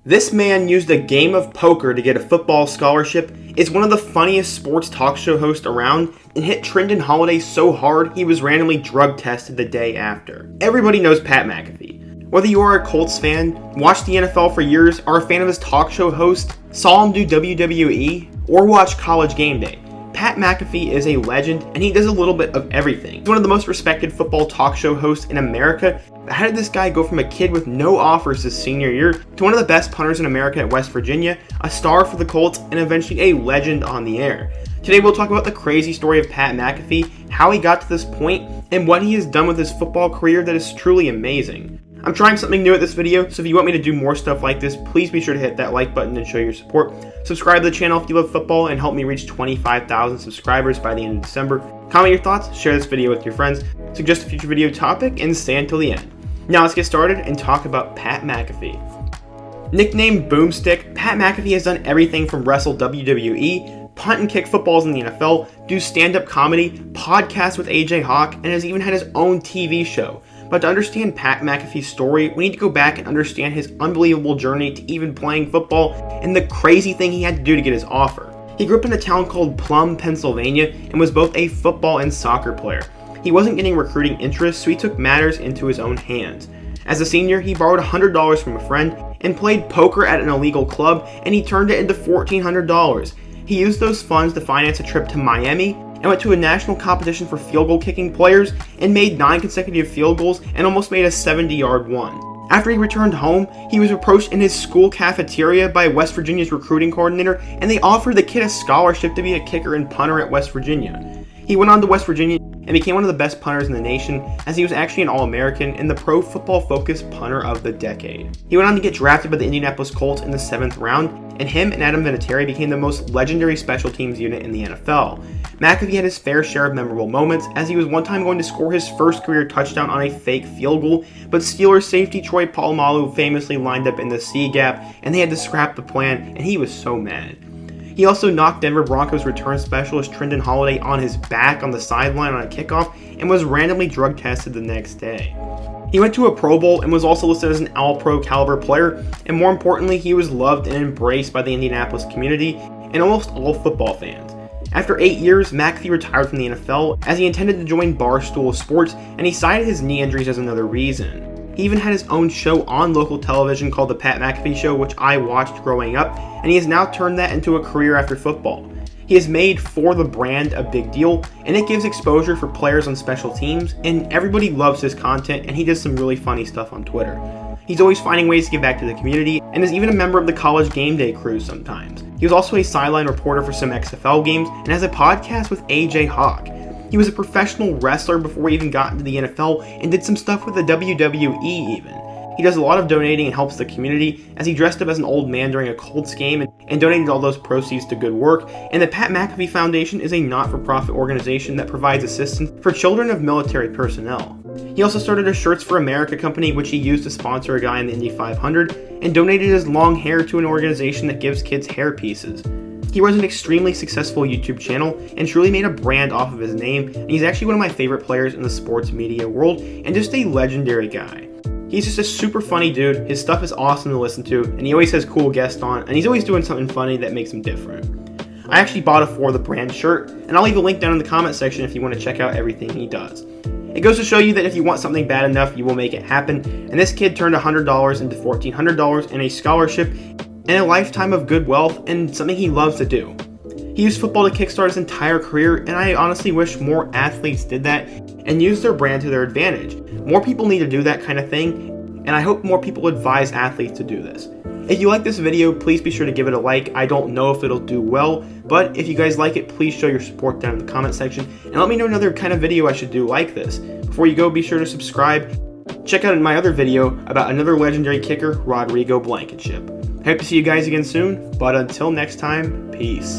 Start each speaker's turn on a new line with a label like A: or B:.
A: This man used a game of poker to get a football scholarship, is one of the funniest sports talk show hosts around, and hit Trendon Holiday so hard he was randomly drug tested the day after. Everybody knows Pat McAfee. Whether you are a Colts fan, watched the NFL for years, are a fan of his talk show host, saw him do WWE, or watch College Game Day, Pat McAfee is a legend, and he does a little bit of everything. He's one of the most respected football talk show hosts in America. How did this guy go from a kid with no offers his senior year to one of the best punters in America at West Virginia, a star for the Colts, and eventually a legend on the air? Today we'll talk about the crazy story of Pat McAfee, how he got to this point, and what he has done with his football career that is truly amazing. I'm trying something new at this video, so if you want me to do more stuff like this, please be sure to hit that like button and show your support. Subscribe to the channel if you love football and help me reach 25,000 subscribers by the end of December. Comment your thoughts, share this video with your friends, suggest a future video topic, and stay until the end. Now let's get started and talk about Pat McAfee. Nicknamed Boomstick, Pat McAfee has done everything from wrestle WWE, punt and kick footballs in the NFL, do stand-up comedy, podcasts with AJ Hawk, and has even had his own TV show. But to understand Pat McAfee's story, we need to go back and understand his unbelievable journey to even playing football and the crazy thing he had to do to get his offer. He grew up in a town called Plum, Pennsylvania, and was both a football and soccer player. He wasn't getting recruiting interest, so he took matters into his own hands. As a senior, he borrowed $100 from a friend and played poker at an illegal club, and he turned it into $1,400. He used those funds to finance a trip to Miami and went to a national competition for field goal kicking players and made 9 consecutive field goals and almost made a 70-yard one. After he returned home, he was approached in his school cafeteria by West Virginia's recruiting coordinator, and they offered the kid a scholarship to be a kicker and punter at West Virginia. He went on to West Virginia and became one of the best punters in the nation, as he was actually an All-American and the Pro Football Focus Punter of the Decade. He went on to get drafted by the Indianapolis Colts in the 7th round, and him and Adam Vinatieri became the most legendary special teams unit in the NFL. McAfee had his fair share of memorable moments, as he was one time going to score his first career touchdown on a fake field goal, but Steelers safety Troy Polamalu famously lined up in the C gap, and they had to scrap the plan, and he was so mad. He also knocked Denver Broncos return specialist Trendon Holiday on his back on the sideline on a kickoff and was randomly drug tested the next day. He went to a Pro Bowl and was also listed as an All-Pro caliber player, and more importantly, he was loved and embraced by the Indianapolis community and almost all football fans. After 8 years, McAfee retired from the NFL as he intended to join Barstool Sports, and he cited his knee injuries as another reason. He even had his own show on local television called The Pat McAfee Show, which I watched growing up, and he has now turned that into a career after football. He has made for the brand a big deal, and it gives exposure for players on special teams, and everybody loves his content, and he does some really funny stuff on Twitter. He's always finding ways to give back to the community, and is even a member of the College Game Day crew sometimes. He was also a sideline reporter for some XFL games, and has a podcast with AJ Hawk. He was a professional wrestler before he even got into the NFL, and did some stuff with the WWE even. He does a lot of donating and helps the community, as he dressed up as an old man during a Colts game and donated all those proceeds to good work. And the Pat McAfee Foundation is a not-for-profit organization that provides assistance for children of military personnel. He also started a Shirts for America company, which he used to sponsor a guy in the Indy 500, and donated his long hair to an organization that gives kids hair pieces. He runs an extremely successful YouTube channel and truly made a brand off of his name, and he's actually one of my favorite players in the sports media world and just a legendary guy. He's just a super funny dude, his stuff is awesome to listen to, and he always has cool guests on, and he's always doing something funny that makes him different. I actually bought a For the Brand shirt, and I'll leave a link down in the comment section if you want to check out everything he does. It goes to show you that if you want something bad enough, you will make it happen, and this kid turned $100 into $1,400 in a scholarship and a lifetime of good wealth, and something he loves to do. He used football to kickstart his entire career, and I honestly wish more athletes did that and used their brand to their advantage. More people need to do that kind of thing, and I hope more people advise athletes to do this. If you like this video, please be sure to give it a like. I don't know if it'll do well, but if you guys like it, please show your support down in the comment section, and let me know another kind of video I should do like this. Before you go, be sure to subscribe. Check out my other video about another legendary kicker, Rodrigo Blankenship. I hope to see you guys again soon, but until next time, peace.